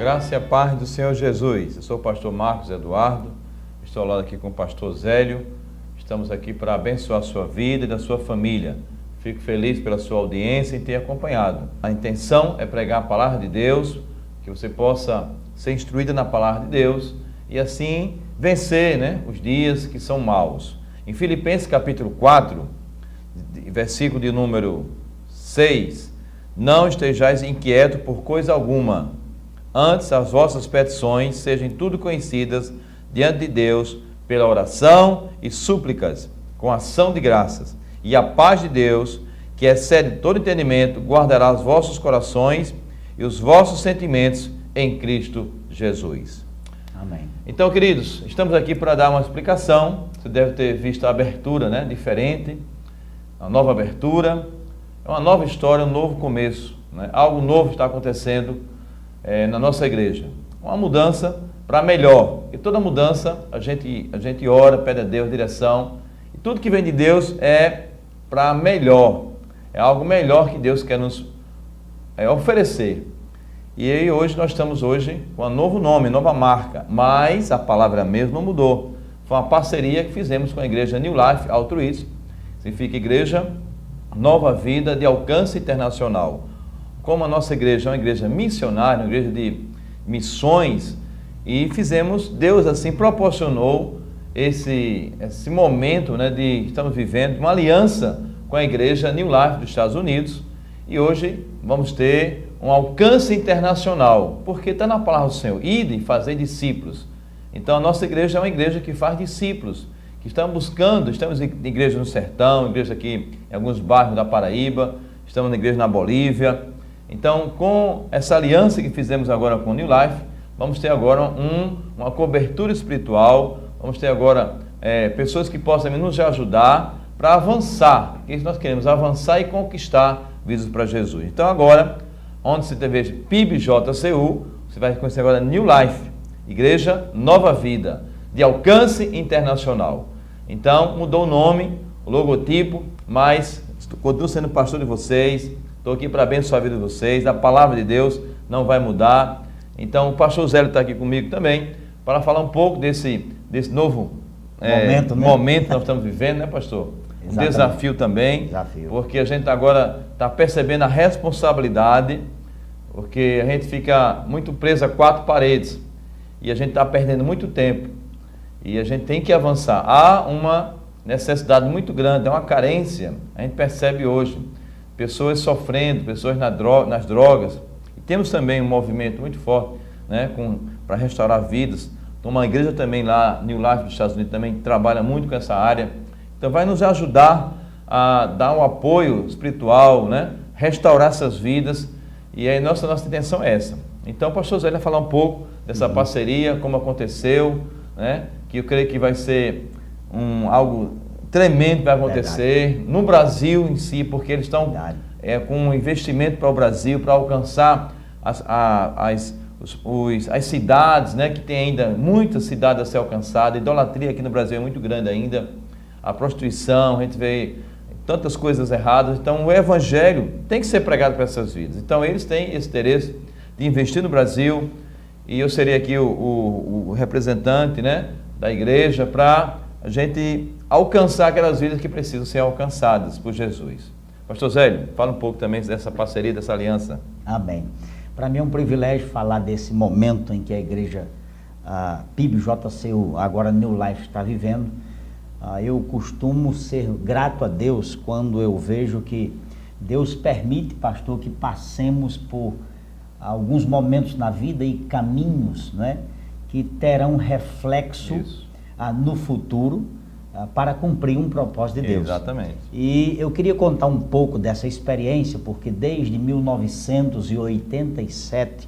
graça e a paz do Senhor Jesus. Eu sou o pastor Marcos Eduardo, estou ao lado aqui com o pastor Zélio. Estamos aqui para abençoar a sua vida e da sua família. Fico feliz pela sua audiência e ter acompanhado. A intenção é pregar a palavra de Deus, que você possa ser instruído na palavra de Deus e assim vencer, os dias que são maus. Em Filipenses capítulo 4, versículo de número 6, não estejais inquietos por coisa alguma, antes as vossas petições sejam tudo conhecidas diante de Deus pela oração e súplicas, com ação de graças. E a paz de Deus, que excede todo entendimento, guardará os vossos corações e os vossos sentimentos em Cristo Jesus. Amém. Então, queridos, estamos aqui para dar uma explicação. Você deve ter visto a abertura, diferente, uma nova abertura, é uma nova história, um novo começo, Algo novo está acontecendo na nossa igreja. Uma mudança para melhor. E toda mudança a gente ora, pede a Deus direção. E tudo que vem de Deus é para melhor. É algo melhor que Deus quer nos oferecer. E aí hoje nós estamos com um novo nome, nova marca. Mas a palavra mesmo não mudou. Foi uma parceria que fizemos com a igreja New Life Altruística. Significa Igreja Nova Vida de Alcance Internacional. Como a nossa igreja é uma igreja missionária, uma igreja de missões, e Deus assim proporcionou esse momento de estamos vivendo uma aliança com a igreja New Life dos Estados Unidos, e hoje vamos ter um alcance internacional, porque está na palavra do Senhor, ide e fazer discípulos. Então a nossa igreja é uma igreja que faz discípulos, que estamos em igreja no sertão, igreja aqui em alguns bairros da Paraíba, estamos na igreja na Bolívia. Então, com essa aliança que fizemos agora com o New Life, vamos ter agora uma cobertura espiritual, vamos ter agora pessoas que possam nos ajudar para avançar, porque nós queremos avançar e conquistar vidas para Jesus. Então agora, onde você teve PIBJCU, você vai conhecer agora New Life, Igreja Nova Vida, de alcance internacional. Então, mudou o nome, o logotipo, mas continuo sendo pastor de vocês. Estou aqui para abençoar a vida de vocês, a palavra de Deus não vai mudar. Então o pastor Zélio está aqui comigo também, para falar um pouco desse novo momento que nós estamos vivendo, pastor? Exatamente. Um desafio também, porque a gente agora está percebendo a responsabilidade, porque a gente fica muito preso a quatro paredes, e a gente está perdendo muito tempo, e a gente tem que avançar. Há uma necessidade muito grande, há uma carência, a gente percebe hoje. Pessoas sofrendo, pessoas nas drogas. E temos também um movimento muito forte para restaurar vidas. Então, uma igreja também lá, New Life dos Estados Unidos, também trabalha muito com essa área. Então, vai nos ajudar a dar um apoio espiritual, restaurar essas vidas. E aí, nossa intenção é essa. Então, o pastor Zé vai falar um pouco dessa parceria, como aconteceu, que eu creio que vai ser algo tremendo que vai acontecer no Brasil em si, porque eles estão com um investimento para o Brasil, para alcançar as cidades, que tem ainda muitas cidades a ser alcançadas. A idolatria aqui no Brasil é muito grande ainda, a prostituição, a gente vê tantas coisas erradas. Então o evangelho tem que ser pregado para essas vidas. Então eles têm esse interesse de investir no Brasil, e eu serei aqui o representante da igreja para a gente alcançar aquelas vidas que precisam ser alcançadas por Jesus. Pastor Zélio, fala um pouco também dessa parceria, dessa aliança. Amém. Para mim é um privilégio falar desse momento em que a igreja PIBJCU, agora New Life, está vivendo. Eu costumo ser grato a Deus quando eu vejo que Deus permite, pastor, que passemos por alguns momentos na vida e caminhos, que terão reflexo no futuro, para cumprir um propósito de Deus. Exatamente. E eu queria contar um pouco dessa experiência, porque desde 1987,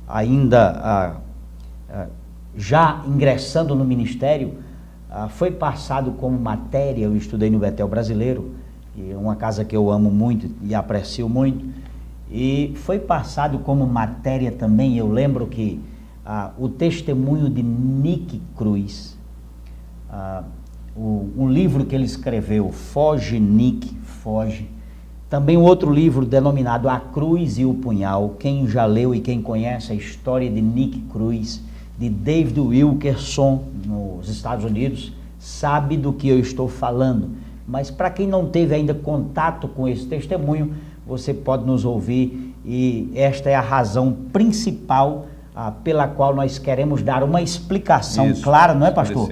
ainda já ingressando no ministério, foi passado como matéria, eu estudei no Betel Brasileiro, que é uma casa que eu amo muito e aprecio muito, e foi passado como matéria também, eu lembro que o testemunho de Nick Cruz, um livro que ele escreveu, Foge Nick, Foge, Também outro livro denominado A Cruz e o Punhal. Quem já leu e quem conhece a história de Nick Cruz, de David Wilkerson, nos Estados Unidos, sabe do que eu estou falando. Mas para quem não teve ainda contato com esse testemunho, você pode nos ouvir, e esta é a razão principal pela qual nós queremos dar uma explicação clara, não é, pastor?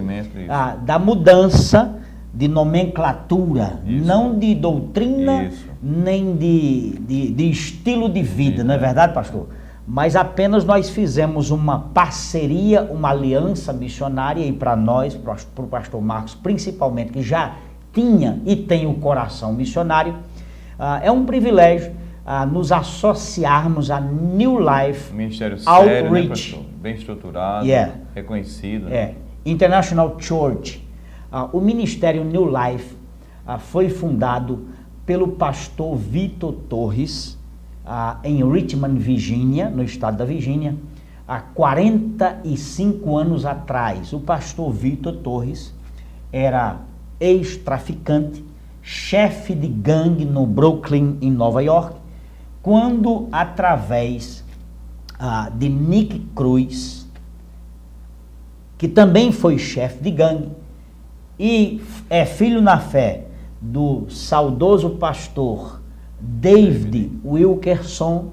Da mudança de nomenclatura, não de doutrina, nem de estilo de vida, não é verdade, pastor? Mas apenas nós fizemos uma parceria, uma aliança missionária, e para nós, para o pastor Marcos principalmente, que já tinha e tem o coração missionário, é um privilégio nos associarmos a New Life Ministério Outreach, sério, né, bem estruturado, reconhecido. International Church. O Ministério New Life foi fundado pelo pastor Vitor Torres, em Richmond, Virgínia, no estado da Virgínia, há 45 anos atrás. O pastor Vitor Torres era ex-traficante, chefe de gangue no Brooklyn, em Nova York, quando, através de Nick Cruz, que também foi chefe de gangue e é filho na fé do saudoso pastor David Wilkerson,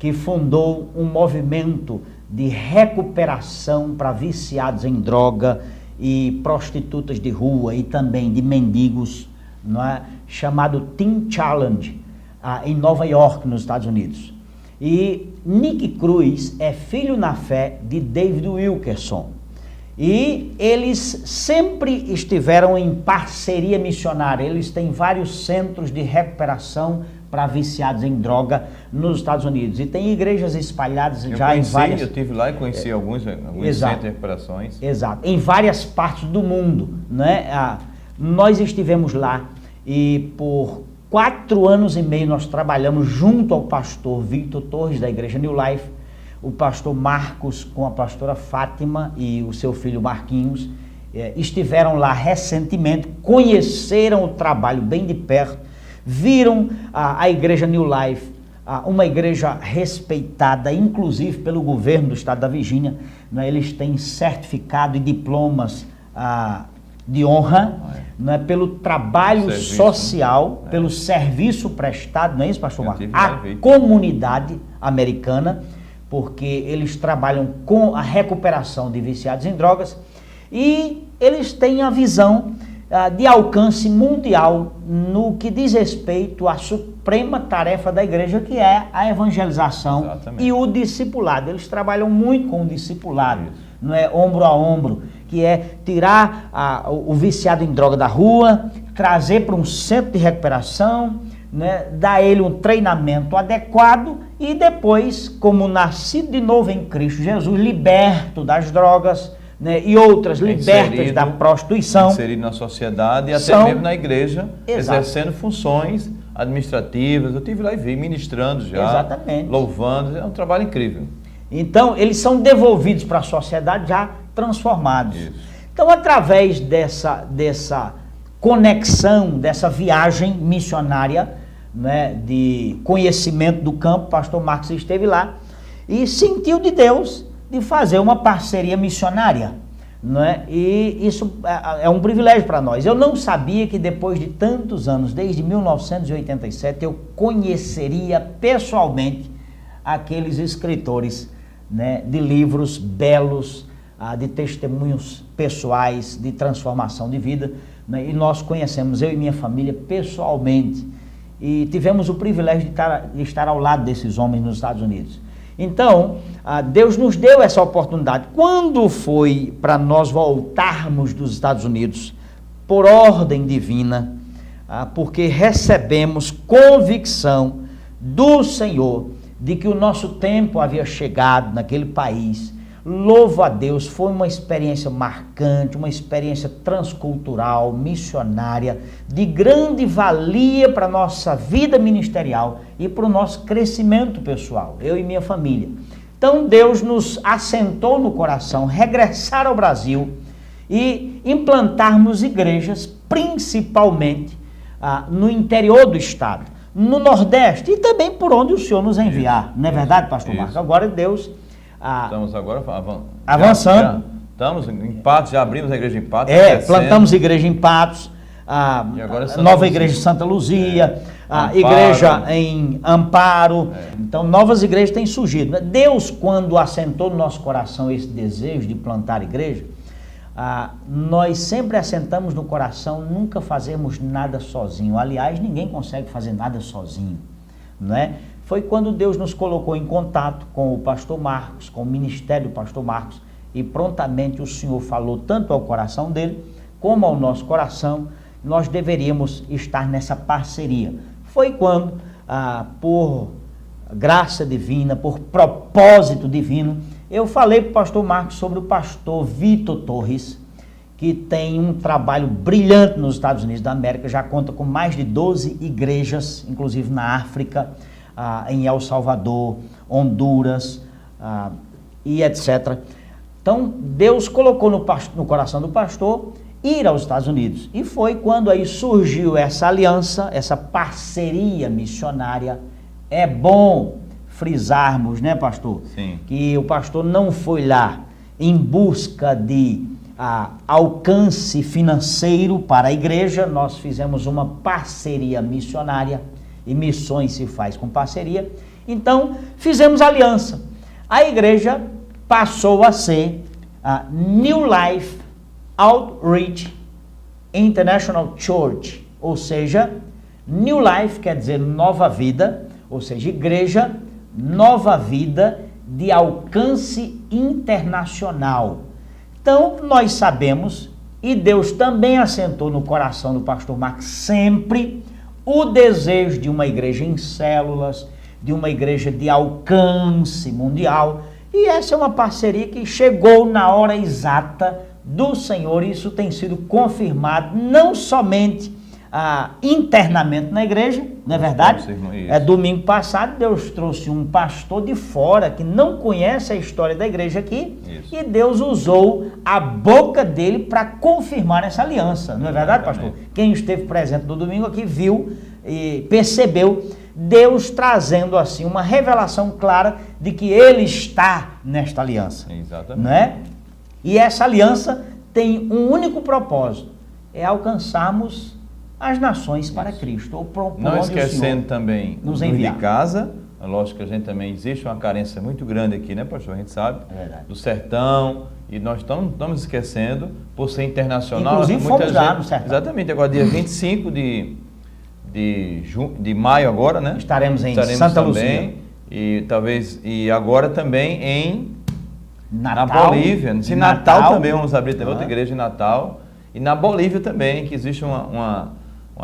que fundou um movimento de recuperação para viciados em droga e prostitutas de rua e também de mendigos, não é? Chamado Teen Challenge, em Nova York, nos Estados Unidos. E Nick Cruz é filho na fé de David Wilkerson. E eles sempre estiveram em parceria missionária. Eles têm vários centros de recuperação para viciados em droga nos Estados Unidos. E tem igrejas espalhadas em várias... Eu estive lá e conheci alguns centros de recuperações. Exato. Em várias partes do mundo, né? Nós estivemos lá e por 4 anos e meio nós trabalhamos junto ao pastor Vitor Torres, da Igreja New Life, o pastor Marcos com a pastora Fátima e o seu filho Marquinhos, estiveram lá recentemente, conheceram o trabalho bem de perto, viram a Igreja New Life, uma igreja respeitada, inclusive pelo governo do estado da Virgínia, né? Eles têm certificado e diplomas de honra, né? Pelo trabalho social, pelo serviço prestado, não é isso, pastor Marcos? À comunidade americana, porque eles trabalham com a recuperação de viciados em drogas e eles têm a visão de alcance mundial no que diz respeito à suprema tarefa da igreja, que é a evangelização e o discipulado. Eles trabalham muito com o discipulado, não é, ombro a ombro, que é tirar o viciado em droga da rua, trazer para um centro de recuperação, né, dar ele um treinamento adequado e depois, como nascido de novo em Cristo Jesus, liberto das drogas, né, e outras libertas da prostituição, inserido na sociedade e até mesmo na igreja, exercendo funções administrativas. Eu estive lá e vi, ministrando já, louvando, é um trabalho incrível. Então, eles são devolvidos para a sociedade já transformados. Então, através dessa conexão, dessa viagem missionária, né, de conhecimento do campo, o pastor Marcos esteve lá e sentiu de Deus de fazer uma parceria missionária, né? E isso é um privilégio para nós. Eu não sabia que depois de tantos anos, desde 1987, eu conheceria pessoalmente aqueles escritores, né, de livros belos, de testemunhos pessoais, de transformação de vida, né? E nós conhecemos, eu e minha família, pessoalmente, e tivemos o privilégio de estar ao lado desses homens nos Estados Unidos. Então, Deus nos deu essa oportunidade. Quando foi para nós voltarmos dos Estados Unidos, por ordem divina, porque recebemos convicção do Senhor de que o nosso tempo havia chegado naquele país. Louvo a Deus, foi uma experiência marcante, uma experiência transcultural, missionária, de grande valia para a nossa vida ministerial e para o nosso crescimento pessoal, eu e minha família. Então Deus nos assentou no coração regressar ao Brasil e implantarmos igrejas, principalmente no interior do estado. no Nordeste e também por onde o Senhor nos enviar. Não é verdade, pastor Marcos? Agora Deus... Estamos agora avançando. Estamos em Patos, já abrimos a igreja em Patos. Plantamos igreja em Patos, a nova igreja de Santa Luzia, a igreja em Amparo. Então, novas igrejas têm surgido. Deus, quando assentou no nosso coração esse desejo de plantar igreja, nós sempre assentamos no coração nunca fazermos nada sozinho. Aliás, ninguém consegue fazer nada sozinho, não é? Foi quando Deus nos colocou em contato com o pastor Marcos, com o ministério do pastor Marcos, e prontamente o Senhor falou tanto ao coração dele, como ao nosso coração, nós deveríamos estar nessa parceria. Foi quando, por graça divina, por propósito divino, eu falei para o pastor Marcos sobre o pastor Vitor Torres, que tem um trabalho brilhante nos Estados Unidos da América, já conta com mais de 12 igrejas, inclusive na África, em El Salvador, Honduras e etc. Então, Deus colocou no coração do pastor ir aos Estados Unidos. E foi quando aí surgiu essa aliança, essa parceria missionária. É bom frisarmos, né, pastor? Sim. Que o pastor não foi lá em busca de alcance financeiro para a igreja. Nós fizemos uma parceria missionária, e missões se faz com parceria. Então, fizemos aliança. A igreja passou a ser a New Life Outreach International Church, ou seja, New Life quer dizer nova vida, ou seja, igreja, nova vida de alcance internacional. Então, nós sabemos, e Deus também assentou no coração do pastor Marcos sempre o desejo de uma igreja em células, de uma igreja de alcance mundial. E essa é uma parceria que chegou na hora exata do Senhor. Isso tem sido confirmado não somente internamente na igreja, não é verdade? Domingo passado Deus trouxe um pastor de fora que não conhece a história da igreja aqui. Isso. E Deus usou a boca dele para confirmar essa aliança, não é verdade, pastor? Quem esteve presente no domingo aqui viu e percebeu Deus trazendo assim uma revelação clara de que Ele está nesta aliança. Exatamente. Não é? E essa aliança tem um único propósito, é alcançarmos as nações para Cristo. Ou não esquecendo também nos enviar. De casa, lógico que a gente também existe uma carência muito grande aqui, né, pastor? A gente sabe, do sertão, e nós estamos esquecendo, por ser internacional. Inclusive fomos lá no sertão. Exatamente, agora dia 25 de maio agora, né? Estaremos em Santa Luzia. E agora também em Natal, na Bolívia. Em Natal também vamos abrir também outra igreja em Natal. E na Bolívia também, que existe uma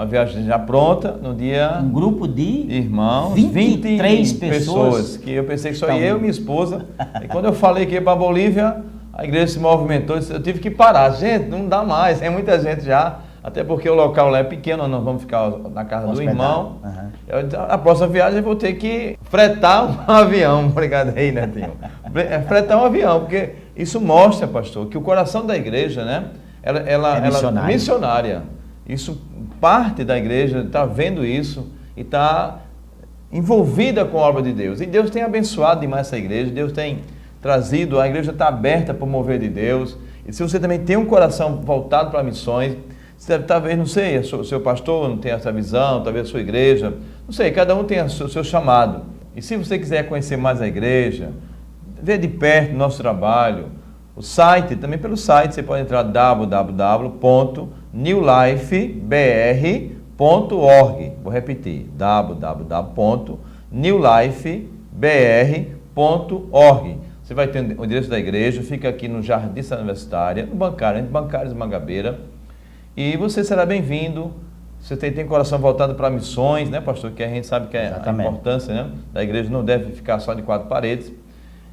viagem já pronta no dia... Um grupo de irmãos, 23 pessoas. Que eu pensei que só eu e minha esposa. E quando eu falei que ia para a Bolívia, a igreja se movimentou, eu tive que parar. Gente, não dá mais, é muita gente já. Até porque o local lá é pequeno, nós vamos ficar na casa do irmão. A próxima viagem eu vou ter que fretar um avião. Obrigado aí, Netinho. Fretar um avião, porque isso mostra, pastor, que o coração da igreja, né? Ela é missionária. Isso, parte da igreja está vendo isso e está envolvida com a obra de Deus. E Deus tem abençoado demais essa igreja, Deus tem trazido, a igreja está aberta para o mover de Deus. E se você também tem um coração voltado para missões, você deve, talvez, não sei, o seu pastor não tem essa visão, talvez a sua igreja, não sei, cada um tem o seu chamado. E se você quiser conhecer mais a igreja, ver de perto o nosso trabalho, o site, também pelo site, você pode entrar www.newlifebr.org. Vou repetir, www.newlifebr.org. Você vai ter o endereço da igreja, fica aqui no Jardim Cidade Universitária, no bancário, entre Bancários e Mangabeira. E você será bem-vindo. Você tem coração voltado para missões, né, pastor? Que a gente sabe que a importância, né, da igreja não deve ficar só de quatro paredes.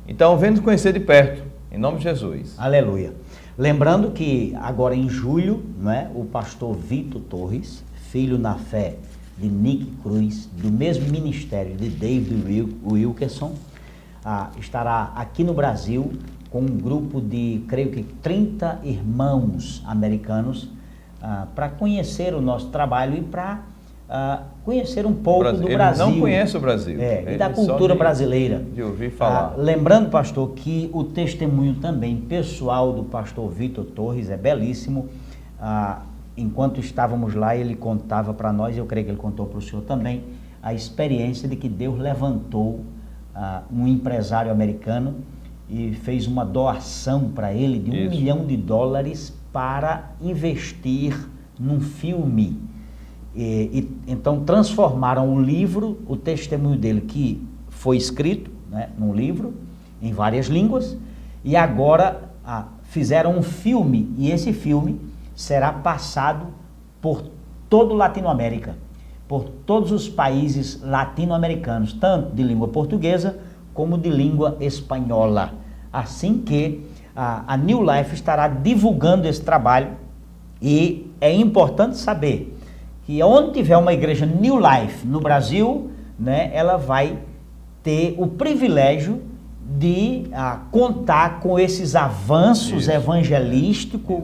Então, vem nos conhecer de perto. Em nome de Jesus. Aleluia. Lembrando que agora em julho, né, o pastor Vitor Torres, filho na fé de Nick Cruz, do mesmo ministério de David Wilkerson, estará aqui no Brasil com um grupo de, creio que 30 irmãos americanos, para conhecer o nosso trabalho e para conhecer um pouco do Ele Brasil. não conhece o Brasil. E da cultura brasileira. De ouvir falar. Lembrando, pastor, que o testemunho também pessoal do pastor Vitor Torres é belíssimo. Enquanto estávamos lá, ele contava para nós, eu creio que ele contou para o senhor também, a experiência de que Deus levantou um empresário americano e fez uma doação para ele de $1 milhão para investir num filme. Então transformaram o livro, o testemunho dele, que foi escrito, né, num livro, em várias línguas, e agora fizeram um filme, e esse filme será passado por toda a Latinoamérica, por todos os países latino-americanos, tanto de língua portuguesa como de língua espanhola. Assim que a New Life estará divulgando esse trabalho, e é importante saber que onde tiver uma igreja New Life no Brasil, né, ela vai ter o privilégio de contar com esses avanços evangelísticos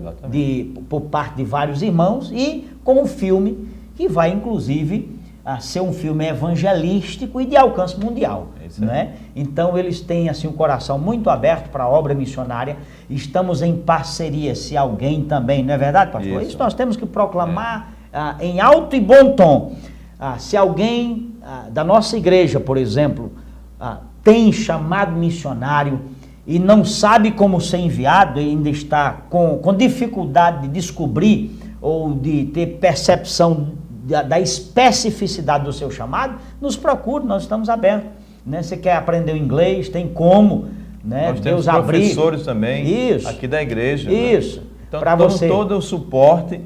por parte de vários irmãos, e com um filme que vai inclusive ser um filme evangelístico e de alcance mundial, né? Então eles têm assim um coração muito aberto para a obra missionária. Estamos em parceria, se alguém também, não é verdade, pastor? Isso nós temos que proclamar em alto e bom tom. Se alguém da nossa igreja, por exemplo, tem chamado missionário e não sabe como ser enviado, e ainda está com dificuldade de descobrir ou de ter percepção da especificidade do seu chamado, nos procure, nós estamos abertos, né? Você quer aprender o inglês, tem como, né? Nós temos professores também aqui da igreja. Isso. Né? Então, damos todo o suporte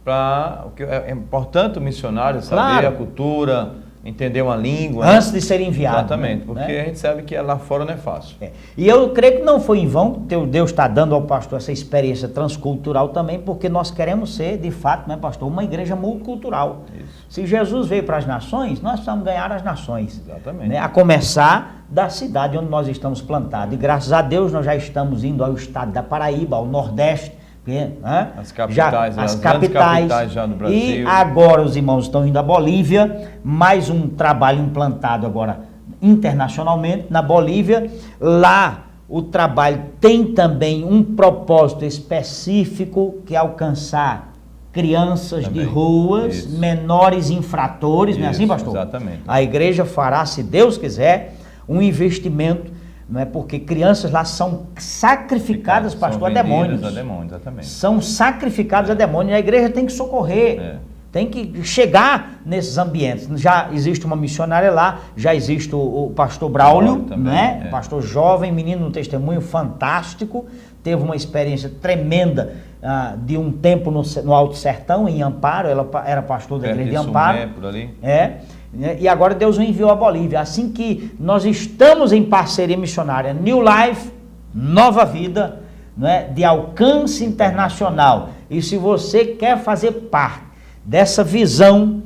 para o que é importante o missionário saber a cultura, entender uma língua. Antes de ser enviado. Exatamente, porque a gente sabe que lá fora não é fácil. E eu creio que não foi em vão, Deus está dando ao pastor essa experiência transcultural também, porque nós queremos ser, de fato, né, pastor, uma igreja multicultural. Isso. Se Jesus veio para as nações, nós precisamos ganhar as nações. Exatamente. Né, a começar da cidade onde nós estamos plantados. E graças a Deus nós já estamos indo ao estado da Paraíba, ao Nordeste, as capitais, as capitais já no Brasil. E agora os irmãos estão indo à Bolívia, mais um trabalho implantado agora internacionalmente na Bolívia. Lá o trabalho tem também um propósito específico, que é alcançar crianças de ruas, menores infratores, não é assim, pastor? Exatamente. A igreja fará, se Deus quiser, um investimento, não é, porque crianças lá são sacrificadas, pastor, a demônios. Exatamente. São sacrificados a demônios, e a igreja tem que socorrer, tem que chegar nesses ambientes. Já existe uma missionária lá, já existe o pastor Braulio, né? Pastor jovem, menino, um testemunho fantástico, teve uma experiência tremenda de um tempo no Alto Sertão, em Amparo. Ela era pastor da igreja de Amparo. Por ali. E agora Deus o enviou à Bolívia. Assim que nós estamos em parceria missionária, New Life, Nova Vida, né, de alcance internacional. E se você quer fazer parte dessa visão,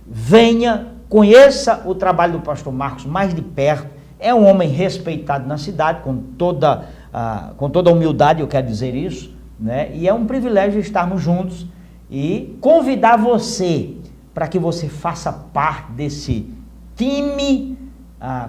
venha, conheça o trabalho do pastor Marcos mais de perto. É um homem respeitado na cidade, com toda humildade, eu quero dizer isso, né? E é um privilégio estarmos juntos e convidar você para que você faça parte desse time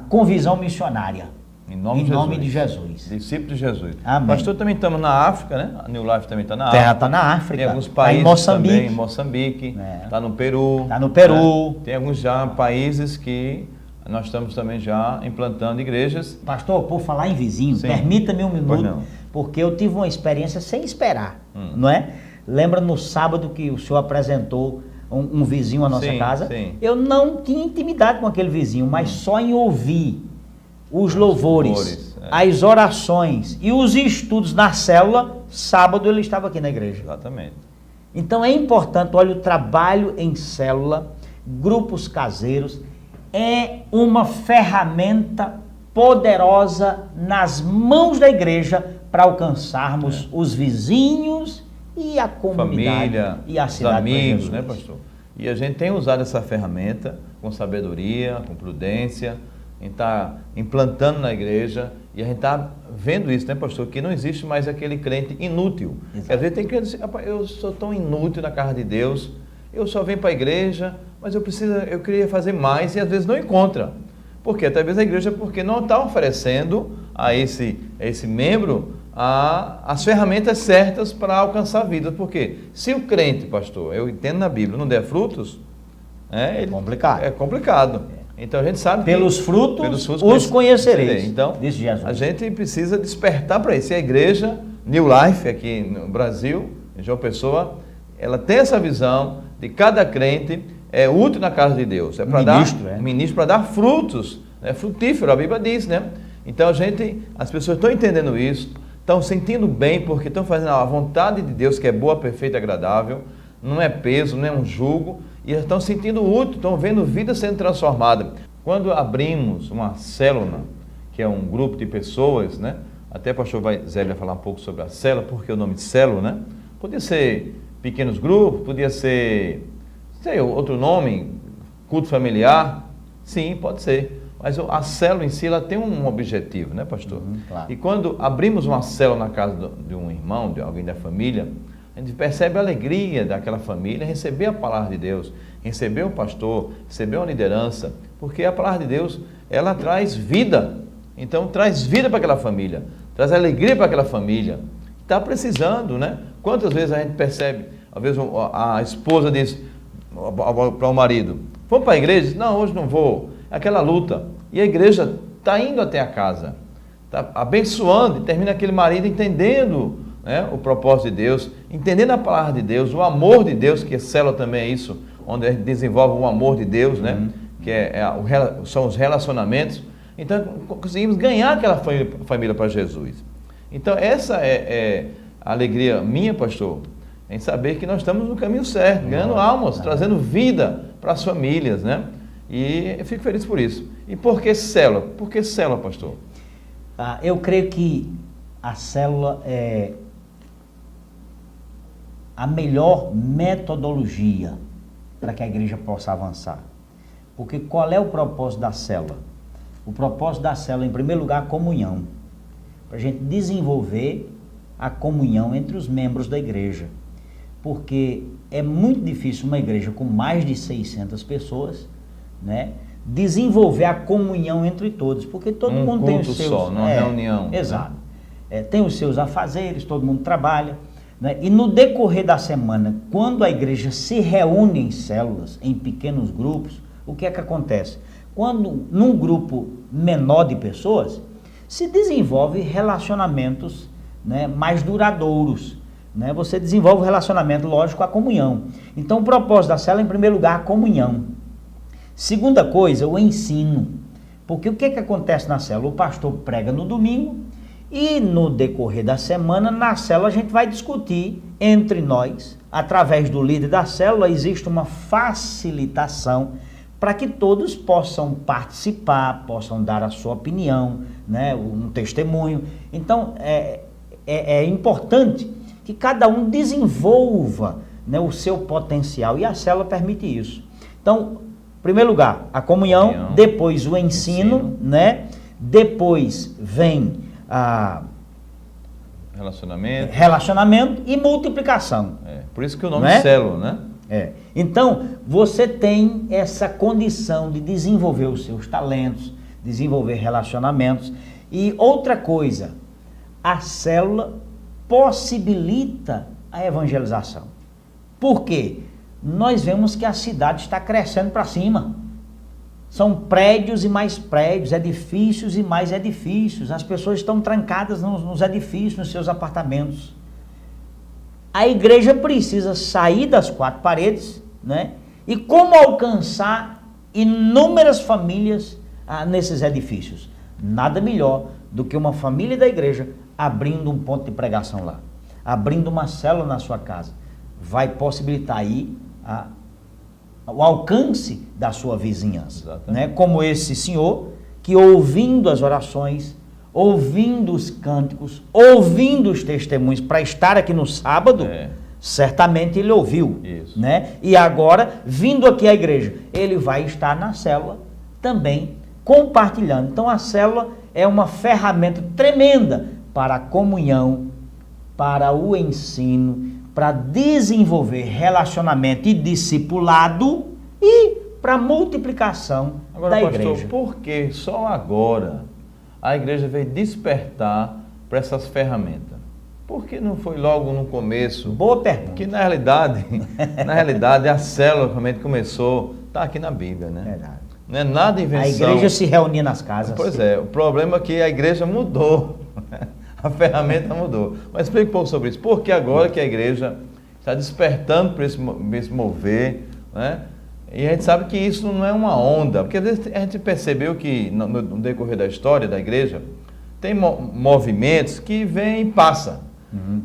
com visão missionária. Em nome de Jesus. Discípulo de Jesus. Amém. Pastor, também estamos na África, né? A New Life também está na África. Está na África. Tem alguns países em Moçambique. também, em Moçambique, está no Peru. Está no Peru. Né? Tem alguns já países que nós estamos também já implantando igrejas. Pastor, por falar em vizinho, permita-me um minuto, porque eu tive uma experiência sem esperar, não é? Lembra no sábado que o senhor apresentou um vizinho à nossa casa? Sim. Eu não tinha intimidade com aquele vizinho, mas só em ouvir os louvores, as orações e os estudos na célula, sábado ele estava aqui na igreja. Exatamente. Então é importante, olha, o trabalho em célula, grupos caseiros, é uma ferramenta poderosa nas mãos da igreja para alcançarmos os vizinhos e a comunidade, família, e a cidade, os amigos, né, pastor? E a gente tem usado essa ferramenta com sabedoria, com prudência. A gente está implantando na igreja e a gente está vendo isso, né, pastor? Que não existe mais aquele crente inútil. Às vezes tem crente que diz, eu sou tão inútil na casa de Deus, eu só venho para a igreja, mas eu queria fazer mais e às vezes não encontra. Por quê? Talvez a igreja porque não está oferecendo a esse membro as ferramentas certas para alcançar a vida. Por quê? Se o crente, pastor, eu entendo na Bíblia, não der frutos, é complicado. É complicado. Então a gente sabe pelos frutos os conhecereis. Então disse Jesus. A gente precisa despertar para isso. E a igreja New Life aqui no Brasil, em João Pessoa, ela tem essa visão de cada crente é útil na casa de Deus. É para dar ministro para dar frutos, né? Frutífero, a Bíblia diz, né? Então as pessoas estão entendendo isso, estão sentindo bem porque estão fazendo a vontade de Deus, que é boa, perfeita e agradável. Não é peso, não é um jugo, e estão sentindo útil, estão vendo vida sendo transformada. Quando abrimos uma célula, que é um grupo de pessoas, né? Até o pastor Zé vai falar um pouco sobre a célula, porque o nome de célula, né? Podia ser pequenos grupos, podia ser, sei, outro nome, culto familiar, sim, pode ser. Mas a célula em si, ela tem um objetivo, né, pastor? Claro. E quando abrimos uma célula na casa de um irmão, de alguém da família, a gente percebe a alegria daquela família, receber a palavra de Deus, receber o pastor, receber uma liderança, porque a palavra de Deus, ela traz vida. Então, traz vida para aquela família, traz alegria para aquela família. Está precisando, né? Quantas vezes a gente percebe, às vezes a esposa diz para o marido, vamos para a igreja? Diz, não, hoje não vou. Aquela luta. E a igreja está indo até a casa, está abençoando, e termina aquele marido entendendo, né, o propósito de Deus, entendendo a palavra de Deus, o amor de Deus, que a célula também é isso, onde a gente desenvolve o amor de Deus, né, que são os relacionamentos. Então, conseguimos ganhar aquela família para Jesus. Então, essa é a alegria minha, pastor, em saber que nós estamos no caminho certo, ganhando almas, trazendo vida para as famílias, né? E eu fico feliz por isso. E por que célula? Por que célula, pastor? Eu creio que a célula é a melhor metodologia para que a igreja possa avançar. Porque qual é o propósito da célula? O propósito da célula, em primeiro lugar, a comunhão. Para a gente desenvolver a comunhão entre os membros da igreja. Porque é muito difícil uma igreja com mais de 600 pessoas, né, desenvolver a comunhão entre todos. Porque todo mundo tem os seus... só, numa reunião. Exato. Tem os seus afazeres, todo mundo trabalha. Né? E no decorrer da semana, quando a igreja se reúne em células, em pequenos grupos, o que é que acontece? Quando num grupo menor de pessoas, se desenvolve relacionamentos, né, mais duradouros. Né? Você desenvolve o relacionamento, lógico, a comunhão. Então o propósito da célula, em primeiro lugar, a comunhão. Segunda coisa, o ensino. Porque o que é que acontece na célula? O pastor prega no domingo e no decorrer da semana, na célula, a gente vai discutir entre nós, através do líder da célula, existe uma facilitação para que todos possam participar, possam dar a sua opinião, né, um testemunho. Então, é importante que cada um desenvolva, né, o seu potencial, e a célula permite isso. Então, em primeiro lugar, a comunhão, depois o ensino, né, depois vem a relacionamento e multiplicação. Por isso que o nome é célula, né? Então, você tem essa condição de desenvolver os seus talentos, desenvolver relacionamentos. E outra coisa, a célula possibilita a evangelização. Por quê? Nós vemos que a cidade está crescendo para cima. São prédios e mais prédios, edifícios e mais edifícios. As pessoas estão trancadas nos edifícios, nos seus apartamentos. A igreja precisa sair das quatro paredes, né? E como alcançar inúmeras famílias nesses edifícios? Nada melhor do que uma família da igreja abrindo um ponto de pregação lá, abrindo uma célula na sua casa. Vai possibilitar aí o alcance da sua vizinhança, né? Como esse senhor que, ouvindo as orações, ouvindo os cânticos, ouvindo os testemunhos para estar aqui no sábado, certamente ele ouviu, né? E agora, vindo aqui à igreja, ele vai estar na célula também compartilhando. Então a célula é uma ferramenta tremenda para a comunhão, para o ensino, para desenvolver relacionamento e discipulado e para multiplicação Agora, da pastor, igreja. por que só agora a igreja veio despertar para essas ferramentas? Por que não foi logo no começo? Boa pergunta. Que na realidade a célula realmente começou, está aqui na Bíblia, né? Verdade. Não é nada invenção. A igreja se reunia nas casas. Pois é, o problema é que a igreja mudou, a ferramenta mudou. Mas explica um pouco sobre isso. Por que agora que a igreja está despertando para esse mover, né? E a gente sabe que isso não é uma onda, porque às vezes a gente percebeu que no decorrer da história da igreja, tem movimentos que vêm e passam.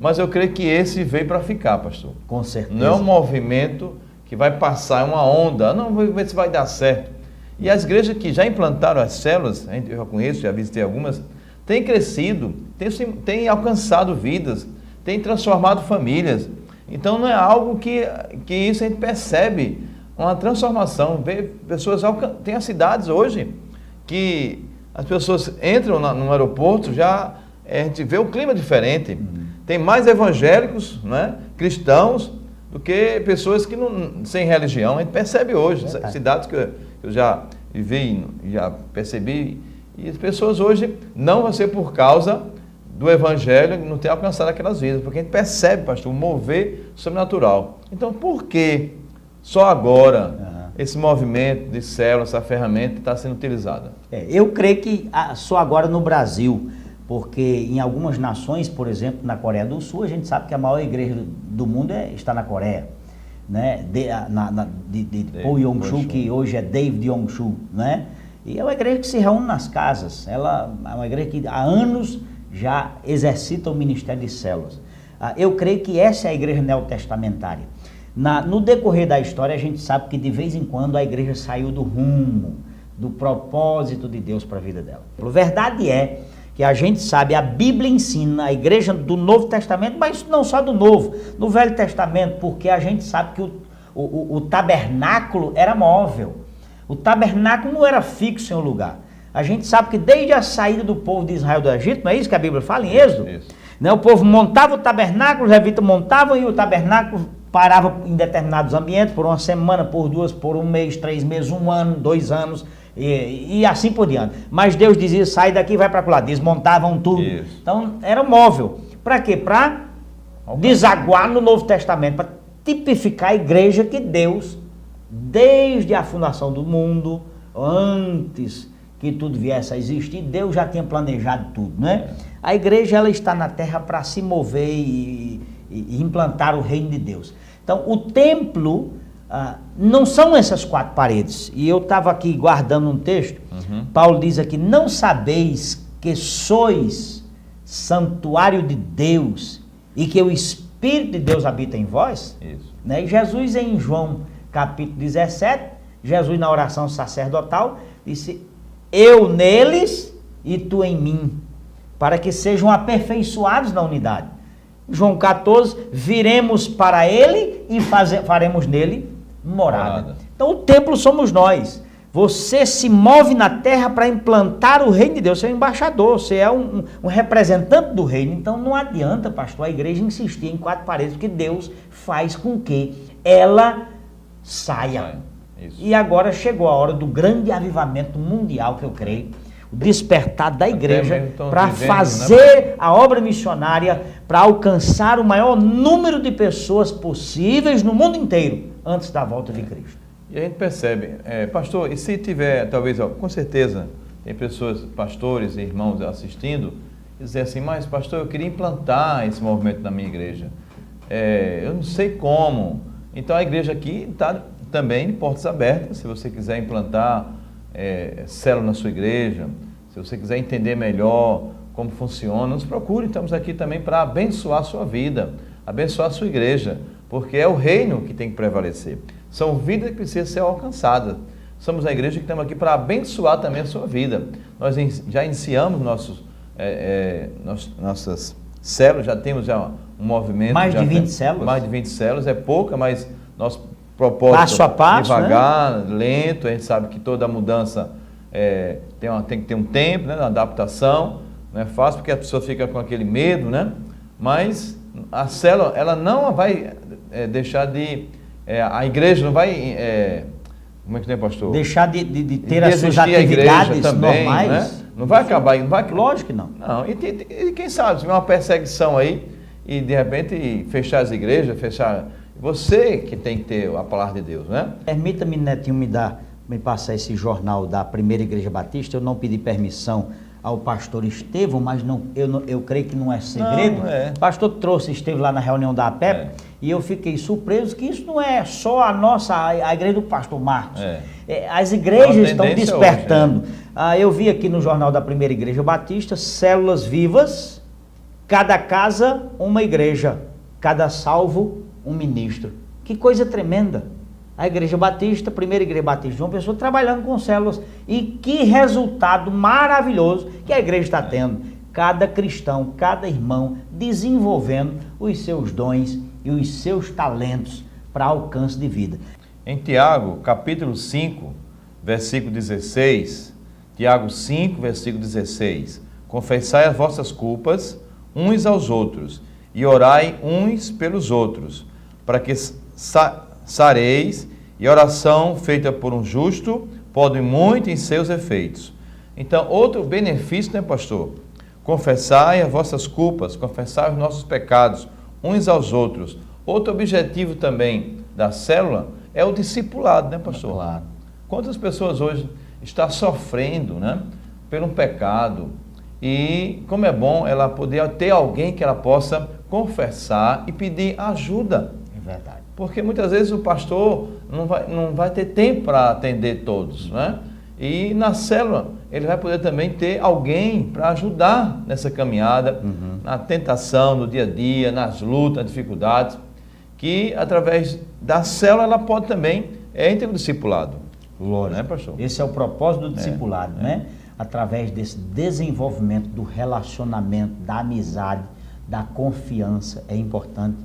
Mas eu creio que esse veio para ficar, pastor. Com certeza. Não é um movimento que vai passar, é uma onda. Não, vou ver se vai dar certo. E as igrejas que já implantaram as células, eu já conheço, já visitei algumas, têm crescido, têm alcançado vidas, têm transformado famílias. Então não é algo que isso a gente percebe, uma transformação. Pessoas tem as cidades hoje que as pessoas entram no aeroporto, já a gente vê o clima diferente. Tem mais evangélicos, né, cristãos, do que pessoas que não, sem religião. A gente percebe hoje, cidades que eu já vivi, já percebi, e as pessoas hoje não vai ser por causa do evangelho não ter alcançado aquelas vidas, porque a gente percebe, pastor, um mover sobrenatural. Então, por que só agora esse movimento de célula, essa ferramenta está sendo utilizada? Eu creio que só agora no Brasil, porque em algumas nações, por exemplo, na Coreia do Sul, a gente sabe que a maior igreja do mundo está na Coreia, né? de Paul Yong-Soo, que hoje é David Yong-Soo, né? E é uma igreja que se reúne nas casas. Ela é uma igreja que há anos já exercita o ministério de células. Eu creio que essa é a igreja neotestamentária. No decorrer da história, a gente sabe que de vez em quando a igreja saiu do rumo, do propósito de Deus para a vida dela. A verdade é que a gente sabe, a Bíblia ensina, a igreja do Novo Testamento, mas não só do Novo, no Velho Testamento, porque a gente sabe que o tabernáculo era móvel. O tabernáculo não era fixo em um lugar. A gente sabe que desde a saída do povo de Israel do Egito, não é isso que a Bíblia fala em Êxodo? Isso. Né? O povo montava o tabernáculo, os levitas montavam e o tabernáculo parava em determinados ambientes, por uma semana, por duas, por um mês, 3 meses, 1 ano, 2 anos, e assim por diante. Mas Deus dizia, sai daqui e vai para lá. Desmontavam tudo. Isso. Então, era móvel. Para quê? Para desaguar no Novo Testamento, para tipificar a igreja que Deus, desde a fundação do mundo, antes que tudo viesse a existir, Deus já tinha planejado tudo, né? A igreja, ela está na terra para se mover e implantar o reino de Deus. Então, o templo não são essas 4 paredes. E eu estava aqui guardando um texto, Paulo diz aqui, não sabeis que sois santuário de Deus e que o Espírito de Deus habita em vós? Isso. Né? E Jesus em João capítulo 17, Jesus na oração sacerdotal, disse, eu neles e tu em mim, para que sejam aperfeiçoados na unidade. João 14, viremos para ele e faremos nele morada. Então o templo somos nós. Você se move na terra para implantar o reino de Deus. Você é um embaixador, você é um representante do reino. Então não adianta, pastor, a igreja insistir em 4 paredes, porque Deus faz com que ela saia. Isso. E agora chegou a hora do grande avivamento mundial, que eu creio, o despertar da igreja para fazer a obra missionária, para alcançar o maior número de pessoas possíveis no mundo inteiro, antes da volta de Cristo. E a gente percebe, pastor, e se tiver, talvez, com certeza, tem pessoas, pastores e irmãos assistindo, e dizer assim, mas pastor, eu queria implantar esse movimento na minha igreja, eu não sei como. Então a igreja aqui está também de portas abertas, se você quiser implantar célula na sua igreja, se você quiser entender melhor como funciona, nos procure, estamos aqui também para abençoar a sua vida, abençoar a sua igreja, porque é o reino que tem que prevalecer, são vidas que precisam ser alcançadas, somos a igreja que estamos aqui para abençoar também a sua vida. Nós já iniciamos nossas células, já temos um movimento, mais de 20 células? Mais de 20 células, é pouca, mas nosso propósito passo a passo, devagar, né? Lento, a gente sabe que toda mudança tem que ter um tempo, né, uma adaptação, não é fácil porque a pessoa fica com aquele medo, né? Mas a célula, ela não vai deixar de... a igreja não vai... como é que tem, pastor? Deixar de ter as suas atividades também, normais. Né? Não vai acabar, não vai... Lógico que não. Não, e quem sabe, se tiver uma perseguição aí, e de repente fechar as igrejas, fechar... Você que tem que ter a palavra de Deus, né? Permita-me, Netinho, me passar esse jornal da Primeira Igreja Batista. Eu não pedi permissão ao pastor Estevão, mas eu creio que não é segredo. Não, O pastor trouxe, esteve lá na reunião da APEP, e eu fiquei surpreso que isso não é só a igreja do pastor Marcos. As igrejas estão despertando. Hoje, eu vi aqui no jornal da Primeira Igreja Batista, células vivas, cada casa uma igreja, cada salvo um ministro. Que coisa tremenda. A Igreja Batista, Primeira Igreja Batista de uma pessoa trabalhando com células. E que resultado maravilhoso que a igreja está tendo. Cada cristão, cada irmão desenvolvendo os seus dons e os seus talentos para alcance de vida. Em Tiago, capítulo 5, versículo 16, Tiago 5, versículo 16, confessai as vossas culpas uns aos outros e orai uns pelos outros, para que sareis, e oração feita por um justo pode muito em seus efeitos. Então, outro benefício, né, pastor? Confessai as vossas culpas, confessai os nossos pecados uns aos outros. Outro objetivo também da célula é o discipulado, né, pastor? Claro. Quantas pessoas hoje estão sofrendo, né, por um pecado, e como é bom ela poder ter alguém que ela possa confessar e pedir ajuda. É verdade. Porque muitas vezes o pastor não vai ter tempo para atender todos, né? E na célula ele vai poder também ter alguém para ajudar nessa caminhada, na tentação, no dia a dia, nas lutas, nas dificuldades, que através da célula ela pode também entrar no discipulado. Lógico. Né, pastor? Esse é o propósito do discipulado, né? Através desse desenvolvimento do relacionamento, da amizade, da confiança, é importante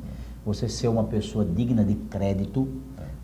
você ser uma pessoa digna de crédito,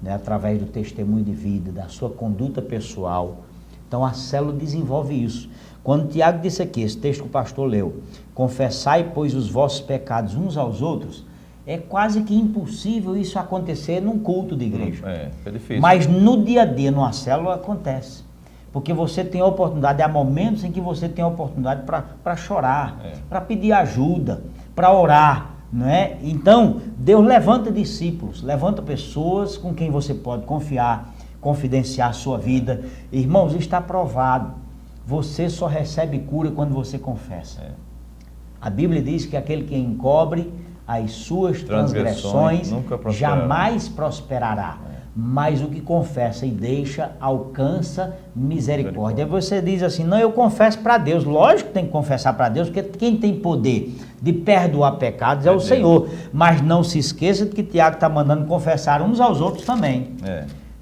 né, através do testemunho de vida, da sua conduta pessoal. Então a célula desenvolve isso. Quando Tiago disse aqui, esse texto que o pastor leu, confessai, pois, os vossos pecados uns aos outros, é quase que impossível isso acontecer num culto de igreja. É difícil. Mas no dia a dia, numa célula, acontece. Porque você tem a oportunidade, há momentos em que você tem a oportunidade para chorar, para pedir ajuda, para orar, não é? Então, Deus levanta discípulos, levanta pessoas com quem você pode confiar, confidenciar a sua vida. Irmãos, está provado. Você só recebe cura quando você confessa. A Bíblia diz que aquele que encobre as suas transgressões jamais prosperará. Mas o que confessa e deixa, alcança misericórdia. Aí você diz assim, não, eu confesso para Deus. Lógico que tem que confessar para Deus, porque quem tem poder de perdoar pecados é o Senhor. Mas não se esqueça de que Tiago está mandando confessar uns aos outros também.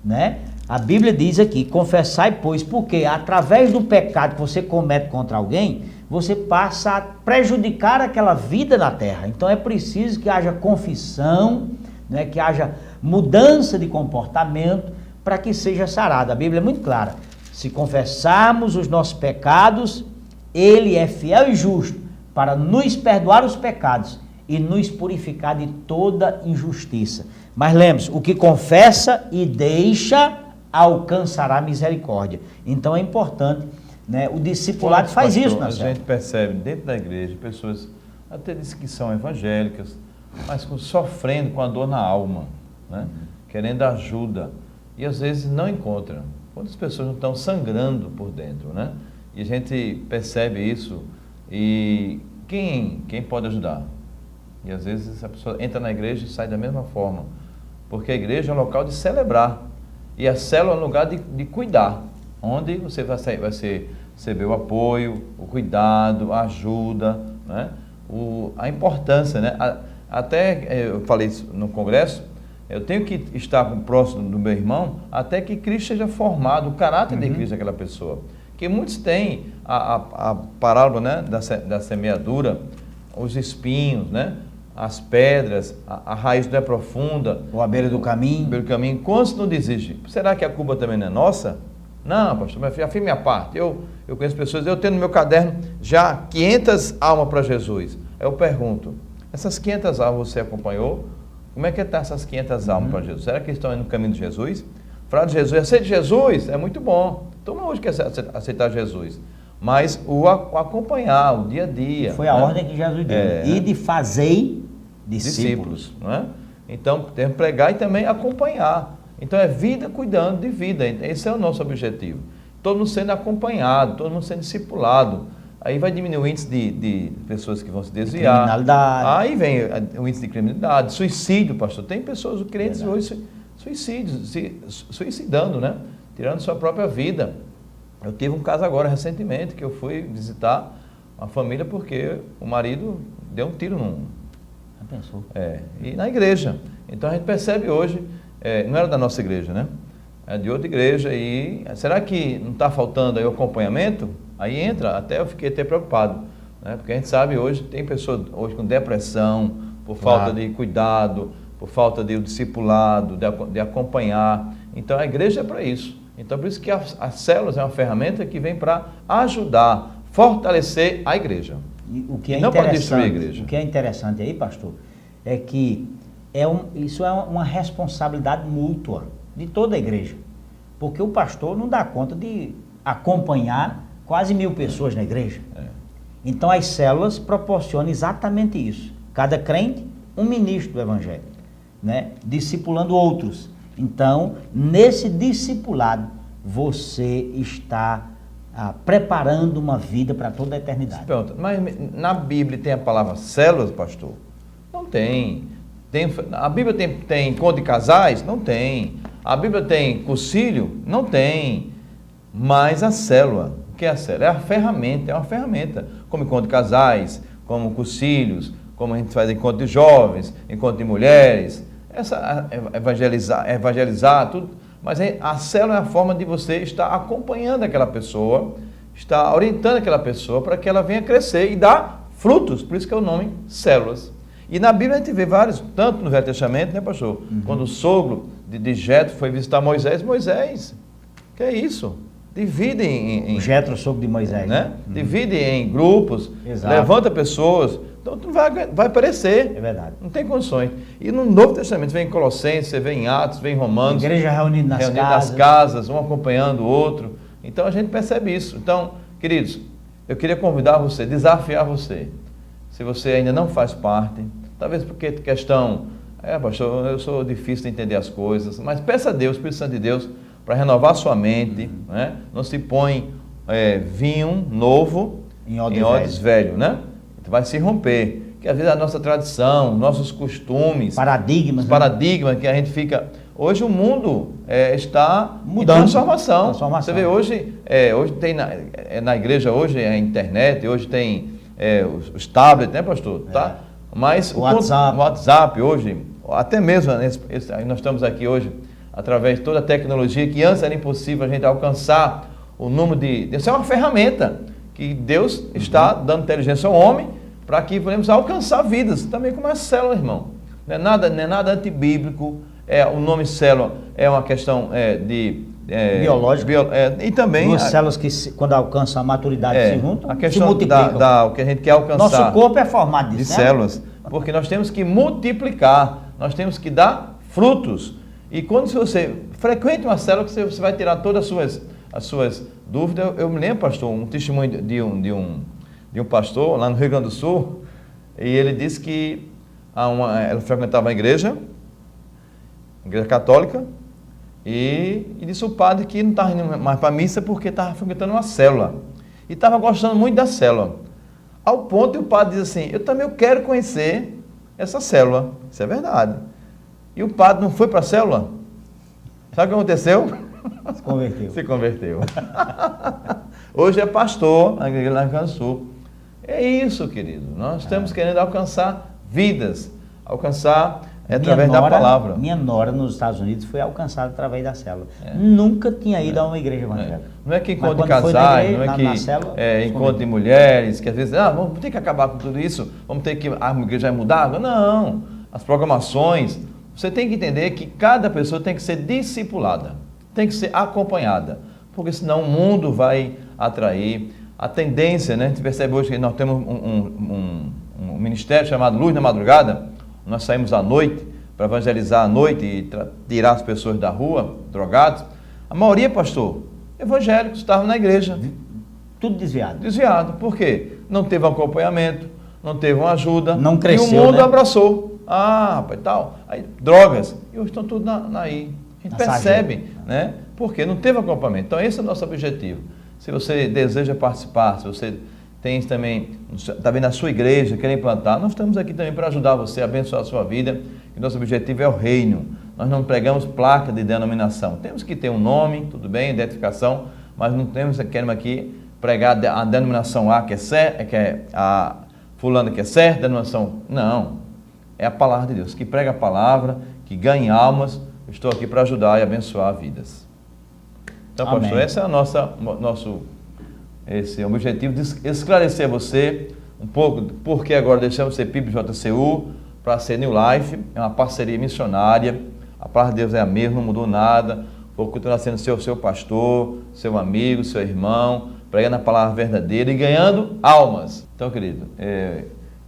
Né? A Bíblia diz aqui, confessai, pois, porque através do pecado que você comete contra alguém, você passa a prejudicar aquela vida na terra. Então é preciso que haja confissão, né, que haja mudança de comportamento para que seja sarado. A Bíblia é muito clara. Se confessarmos os nossos pecados, Ele é fiel e justo para nos perdoar os pecados e nos purificar de toda injustiça. Mas lembre-se, o que confessa e deixa alcançará misericórdia. Então é importante, né? O discipulado faz isso, a gente percebe dentro da igreja pessoas até diz que são evangélicas, mas sofrendo com a dor na alma, né? Querendo ajuda, e às vezes não encontram. Quantas pessoas não estão sangrando por dentro, né? E a gente percebe isso, e quem pode ajudar? E às vezes a pessoa entra na igreja e sai da mesma forma, porque a igreja é um local de celebrar, e a célula é um lugar de cuidar, onde você vai receber o apoio, o cuidado, a ajuda, né? A importância, né? Até eu falei isso no congresso, eu tenho que estar próximo do meu irmão até que Cristo seja formado, o caráter de Cristo daquela pessoa. Que muitos têm a parábola, né, da semeadura, os espinhos, né, as pedras, a raiz não é profunda. Ou à beira do caminho. À beira do caminho. Quantos não desistem? Será que a culpa também não é nossa? Não, pastor, mas já fiz minha parte. Eu conheço pessoas, eu tenho no meu caderno já 500 almas para Jesus. Aí eu pergunto, Essas 500 almas você acompanhou? Como é que está essas 500 almas para Jesus? Será que eles estão indo no caminho de Jesus? Falar de Jesus, aceite Jesus, é muito bom. Todo mundo hoje quer aceitar Jesus. Mas o acompanhar, o dia a dia. Foi a ordem que Jesus deu. E de fazer discípulos. Não é? Então, temos que pregar e também acompanhar. Então, é vida cuidando de vida. Esse é o nosso objetivo. Todo mundo sendo acompanhado, todo mundo sendo discipulado. Aí vai diminuir o índice de pessoas que vão se desviar. Criminalidade. Aí vem o índice de criminalidade, suicídio, pastor. Tem pessoas, crentes hoje, suicidando, né? Tirando sua própria vida. Eu tive um caso agora, recentemente, que eu fui visitar uma família porque o marido deu um tiro num... Pensou. E na igreja. Então a gente percebe hoje, não era da nossa igreja, né? É de outra igreja e será que não está faltando aí o acompanhamento? Aí entra, até eu fiquei até preocupado, né? Porque a gente sabe hoje, tem pessoas hoje com depressão, por falta de cuidado, por falta de discipulado, de acompanhar. Então a igreja é para isso. Então por isso que as células é uma ferramenta que vem para ajudar, fortalecer a igreja. O que é não para destruir a igreja. O que é interessante aí, pastor, é que isso é uma responsabilidade mútua de toda a igreja. Porque o pastor não dá conta de acompanhar quase 1000 pessoas na igreja. Então as células proporcionam exatamente isso. Cada crente, um ministro do evangelho, né? Discipulando outros. Então, nesse discipulado, você está preparando uma vida para toda a eternidade. Pronto, mas na Bíblia tem a palavra células, pastor? Não tem. A Bíblia tem encontro de casais? Não tem. A Bíblia tem concílio? Não tem. Mas a célula, o que é a célula? É uma ferramenta. Como encontro de casais, como concílios, como a gente faz encontro de jovens, encontro de mulheres, evangelizar, tudo. Mas a célula é a forma de você estar acompanhando aquela pessoa, estar orientando aquela pessoa para que ela venha crescer e dar frutos. Por isso que é o nome células. E na Bíblia a gente vê vários, tanto no Velho Testamento, né, pastor? Quando o sogro de Jetro foi visitar Moisés, que é isso? Divide em Jetro, sogro de Moisés. Né? Divide em grupos, Exato. Levanta pessoas. Então tu vai aparecer. É verdade. Não tem condições. E no Novo Testamento vem em Colossenses, vem em Atos, vem em Romanos. Igreja reunida nas nas casas, um acompanhando o outro. Então a gente percebe isso. Então, queridos, eu queria convidar você, desafiar você. Se você ainda não faz parte, talvez porque questão, pastor, eu sou difícil de entender as coisas, mas peça a Deus, Espírito Santo de Deus, para renovar sua mente, né? Não se põe vinho novo em odres velho, né? Vai se romper, que às vezes a nossa tradição, nossos costumes, paradigmas que a gente fica... Hoje o mundo está mudando, em transformação. Você vê hoje tem na igreja hoje a internet, hoje tem os tablets, né, pastor? Tá? Mas o WhatsApp hoje, até mesmo nós estamos aqui hoje através de toda a tecnologia que antes era impossível a gente alcançar o número de... Isso é uma ferramenta que Deus está dando inteligência ao homem para que podemos alcançar vidas, também como a célula, irmão. Não é nada antibíblico, o nome célula é uma questão biológica. E também... Duas células que, quando alcançam a maturidade, se juntam, a questão se multiplicam. o que a gente quer alcançar. Nosso corpo é formado de células, porque nós temos que multiplicar, nós temos que dar frutos. E quando você frequenta uma célula, você vai tirar todas as suas dúvidas. Eu me lembro, pastor, um testemunho de um pastor lá no Rio Grande do Sul, e ele disse que ela frequentava a igreja católica, e disse o padre que não estava indo mais para a missa porque estava frequentando uma célula, e estava gostando muito da célula, ao ponto que o padre diz assim, eu quero conhecer essa célula, isso é verdade. E o padre não foi para a célula? Sabe o que aconteceu? Se converteu. Se converteu. Hoje é pastor na igreja lá no Rio Grande do Sul. É isso, querido. Nós estamos querendo alcançar vidas. Alcançar através da palavra. Minha nora nos Estados Unidos foi alcançada através da célula. Nunca tinha ido a uma igreja evangélica. Não é que encontro de casais, não é que célula, encontro de mulheres, que às vezes, vamos ter que acabar com tudo isso, vamos ter que, a igreja vai mudar? Não. As programações, você tem que entender que cada pessoa tem que ser discipulada, tem que ser acompanhada, porque senão o mundo vai atrair. A tendência, né? A gente percebe hoje que nós temos um um ministério chamado Luz na Madrugada. Nós saímos à noite para evangelizar à noite e tirar as pessoas da rua, drogados. A maioria, pastor, evangélicos, estavam na igreja. Tudo desviado. Desviado. Por quê? Não teve um acompanhamento, não teve uma ajuda. Não cresceu, e o mundo né? abraçou. Ah, rapaz, tal. Aí, drogas. E hoje estão tudo aí. A gente percebe, né? Porque não teve acompanhamento. Então, esse é o nosso objetivo. Se você deseja participar, se você tem também, está vendo a sua igreja, quer implantar, nós estamos aqui também para ajudar você a abençoar a sua vida. E nosso objetivo é o reino. Nós não pregamos placa de denominação. Temos que ter um nome, tudo bem, identificação, mas não queremos aqui pregar a denominação A que é certo, que é a fulana que é certa, denominação. Não. É a palavra de Deus, que prega a palavra, que ganha almas. Eu estou aqui para ajudar e abençoar vidas. Então, pastor, esse é o nosso objetivo de esclarecer a você um pouco porque agora deixamos de ser PIB JCU para ser New Life. É uma parceria missionária. A palavra de Deus é a mesma, não mudou nada. Vou continuar sendo seu pastor, seu amigo, seu irmão, pregando a palavra verdadeira e ganhando almas. Então, querido,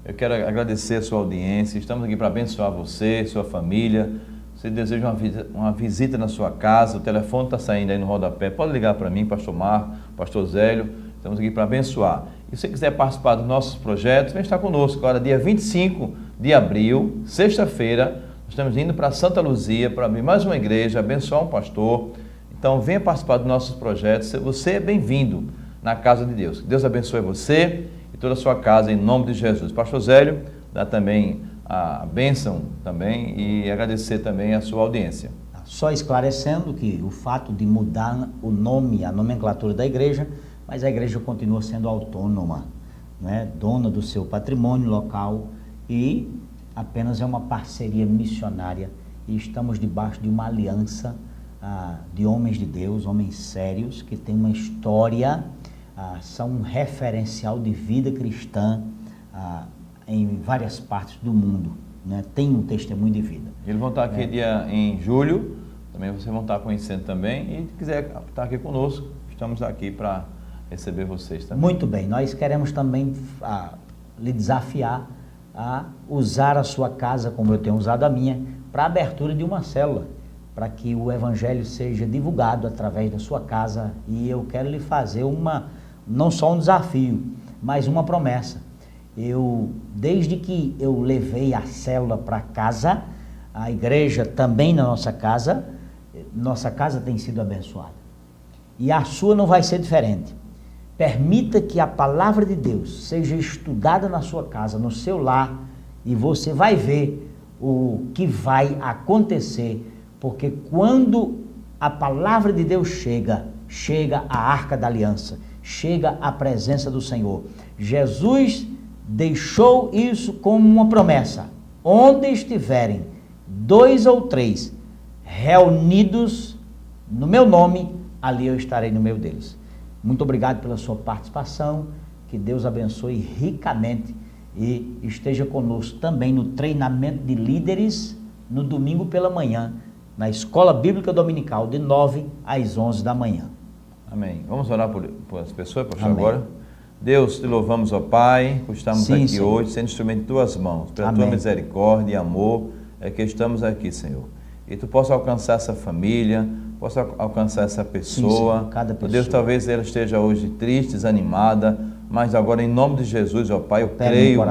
eu quero agradecer a sua audiência. Estamos aqui para abençoar você, sua família. Se deseja uma visita na sua casa, o telefone está saindo aí no rodapé. Pode ligar para mim, pastor Marco, pastor Zélio. Estamos aqui para abençoar. E se você quiser participar dos nossos projetos, vem estar conosco. Agora, dia 25 de abril, sexta-feira, nós estamos indo para Santa Luzia para abrir mais uma igreja, abençoar um pastor. Então, venha participar dos nossos projetos. Você é bem-vindo na casa de Deus. Que Deus abençoe você e toda a sua casa, em nome de Jesus. Pastor Zélio, dá também a bênção também e agradecer também a sua audiência. Só esclarecendo que o fato de mudar o nome, a nomenclatura da igreja, mas a igreja continua sendo autônoma, né? Dona do seu patrimônio local e apenas é uma parceria missionária e estamos debaixo de uma aliança de homens de Deus, homens sérios, que têm uma história, são um referencial de vida cristã em várias partes do mundo, né? Tem um testemunho de vida. Eles vão estar aqui em julho, também vocês vão estar conhecendo também, e se quiser estar aqui conosco, estamos aqui para receber vocês também. Muito bem, nós queremos também lhe desafiar a usar a sua casa, como eu tenho usado a minha, para a abertura de uma célula, para que o evangelho seja divulgado através da sua casa, e eu quero lhe fazer não só um desafio, mas uma promessa. Desde que eu levei a célula para casa, a igreja também na nossa casa tem sido abençoada. E a sua não vai ser diferente. Permita que a palavra de Deus seja estudada na sua casa, no seu lar, e você vai ver o que vai acontecer, porque quando a palavra de Deus chega a Arca da Aliança, chega a presença do Senhor. Jesus deixou isso como uma promessa. Onde estiverem 2 ou 3 reunidos no meu nome, ali eu estarei no meio deles. Muito obrigado pela sua participação, que Deus abençoe ricamente e esteja conosco também no treinamento de líderes no domingo pela manhã, na Escola Bíblica Dominical, de 9 às 11 da manhã. Amém. Vamos orar por as pessoas, pastor, agora. Deus, te louvamos, ó Pai, por estarmos aqui Senhor. Hoje, sendo instrumento de tuas mãos, pela tua misericórdia e amor, é que estamos aqui, Senhor. E tu possa alcançar essa família, possa alcançar essa pessoa. Cada pessoa. Deus, talvez ela esteja hoje triste, desanimada, mas agora, em nome de Jesus, ó Pai, eu creio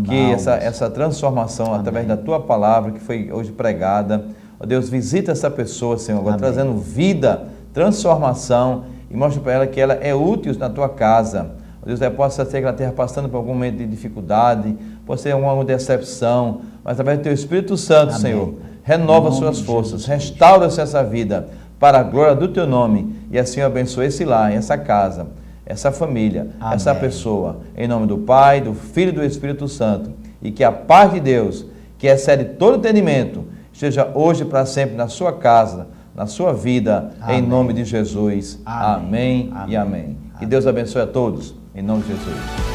que essa transformação, através da tua palavra, que foi hoje pregada, ó Deus, visita essa pessoa, Senhor, agora trazendo vida, transformação, e mostra para ela que ela é útil na tua casa. Ó Deus, possa ser que ela esteja passando por algum momento de dificuldade, pode ser alguma decepção, mas através do teu Espírito Santo, Senhor, renova suas forças, restaura-se essa vida, para a glória do teu nome, e assim eu abençoe esse lar, essa casa, essa família, essa pessoa, em nome do Pai, do Filho e do Espírito Santo, e que a paz de Deus, que excede todo entendimento, esteja hoje para sempre na sua casa, na sua vida, em nome de Jesus. Amém e amém. Que Deus abençoe a todos, em nome de Jesus.